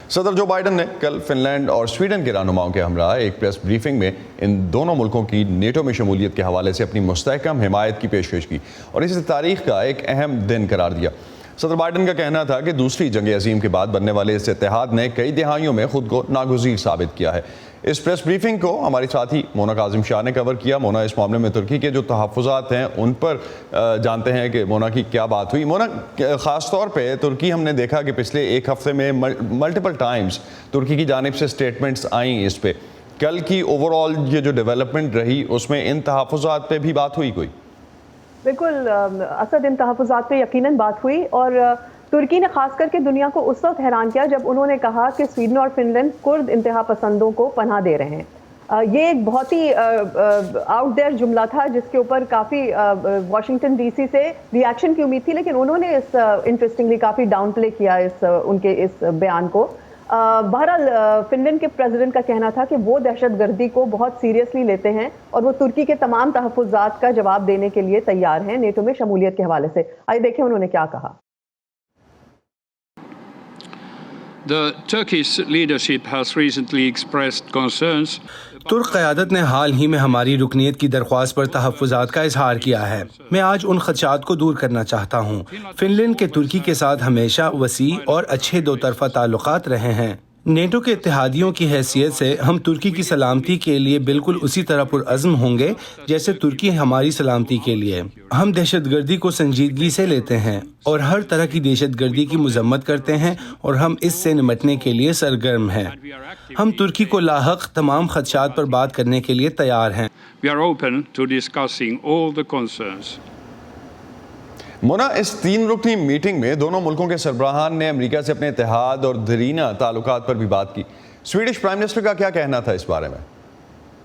صدر Joe Biden نے کل فن لینڈ اور سویڈن کے رہنماؤں کے ہمراہ ایک پریس بریفنگ میں ان دونوں ملکوں کی نیٹو میں شمولیت کے حوالے سے اپنی مستحکم حمایت کی پیشکش کی اور اسے تاریخ کا ایک اہم دن قرار دیا۔ صدر بائیڈن کا کہنا تھا کہ دوسری جنگ عظیم کے بعد بننے والے اس اتحاد نے کئی دہائیوں میں خود کو ناگزیر ثابت کیا ہے۔ اس پریس بریفنگ کو ہماری ساتھی مونا کاظم شاہ نے کور کیا۔ مونا، اس معاملے میں ترکی کے جو تحفظات ہیں ان پر جانتے ہیں کہ مونا کی کیا بات ہوئی۔ مونا، خاص طور پہ ترکی ہم نے دیکھا کہ پچھلے ایک ہفتے میں ملٹیپل ٹائمز ترکی کی جانب سے سٹیٹمنٹس آئیں اس پہ۔ کل کی اوور آل یہ جو ڈیولپمنٹ رہی اس میں ان تحفظات پہ بھی بات ہوئی کوئی؟ بالکل اسد، ان تحفظات پہ یقیناً بات ہوئی، اور ترکی نے خاص کر کے دنیا کو اس وقت حیران کیا جب انہوں نے کہا کہ سویڈن اور فن لینڈ کرد انتہا پسندوں کو پناہ دے رہے ہیں۔ یہ ایک بہت ہی آؤٹ دیئر جملہ تھا جس کے اوپر کافی واشنگٹن ڈی سی سے ری ایکشن کی امید تھی، لیکن انہوں نے اس انٹرسٹنگلی کافی ڈاؤن پلے کیا ان کے اس بیان کو۔ بہرحال فن لینڈ کے پریزیڈنٹ کا کہنا تھا کہ وہ دہشت گردی کو بہت سیریسلی لیتے ہیں اور وہ ترکی کے تمام تحفظات کا جواب دینے کے لیے تیار ہیں نیٹو میں شمولیت کے حوالے سے۔ آئیے دیکھیں انہوں نے کیا کہا۔ The Turkish leadership has recently expressed concerns. ترک قیادت نے حال ہی میں ہماری رکنیت کی درخواست پر تحفظات کا اظہار کیا ہے۔ میں آج ان خدشات کو دور کرنا چاہتا ہوں۔ فن لینڈ کے ترکی کے ساتھ ہمیشہ وسیع اور اچھے دو طرفہ تعلقات رہے ہیں۔ نیٹو کے اتحادیوں کی حیثیت سے ہم ترکی کی سلامتی کے لیے بالکل اسی طرح پرعزم ہوں گے جیسے ترکی ہماری سلامتی کے لیے۔ ہم دہشت گردی کو سنجیدگی سے لیتے ہیں اور ہر طرح کی دہشت گردی کی مذمت کرتے ہیں اور ہم اس سے نمٹنے کے لیے سرگرم ہیں۔ ہم ترکی کو لاحق تمام خدشات پر بات کرنے کے لیے تیار ہیں۔ We are open to discussing all the concerns. مونا، اس 3 رکنی میٹنگ میں دونوں ملکوں کے سربراہان نے امریکہ سے اپنے اتحاد اور دیرینہ تعلقات پر بھی بات کی۔ سویڈش پرائم منسٹر کا کیا کہنا تھا اس بارے میں؟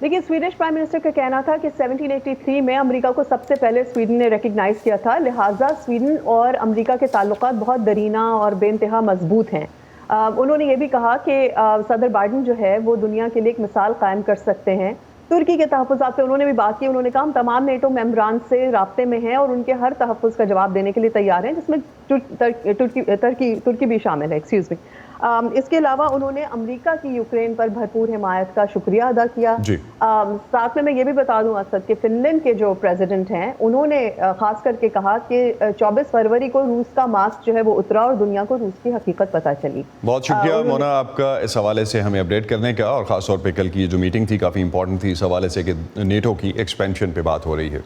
دیکھیے، سویڈش پرائم منسٹر کا کہنا تھا کہ 1783 میں امریکہ کو سب سے پہلے سویڈن نے ریکگنائز کیا تھا، لہٰذا سویڈن اور امریکہ کے تعلقات بہت دیرینہ اور بے انتہا مضبوط ہیں۔ انہوں نے یہ بھی کہا کہ صدر بائیڈن جو ہے وہ دنیا کے لیے ایک مثال قائم کر سکتے ہیں۔ ترکی کے تحفظات پہ انہوں نے بھی بات کی۔ انہوں نے کہا ہم تمام نیٹو ممبران سے رابطے میں ہیں اور ان کے ہر تحفظ کا جواب دینے کے لیے تیار ہیں، جس میں ترکی بھی شامل ہے۔ اس کے علاوہ انہوں نے امریکہ کی یوکرین پر بھرپور حمایت کا شکریہ ادا کیا۔ ساتھ میں یہ بھی بتا دوں اسد کہ فن لینڈ کے جو پریزیڈنٹ ہیں انہوں نے خاص کر کے کہا کہ 24 فروری کو روس کا ماسک جو ہے وہ اترا اور دنیا کو روس کی حقیقت پتہ چلی۔ بہت شکریہ مونا آپ کا اس حوالے سے ہمیں اپڈیٹ کرنے کا، اور خاص طور پہ کل کی جو میٹنگ تھی کافی امپورٹنٹ تھی اس حوالے سے کہ نیٹو کی ایکسپینشن پہ بات ہو رہی ہے۔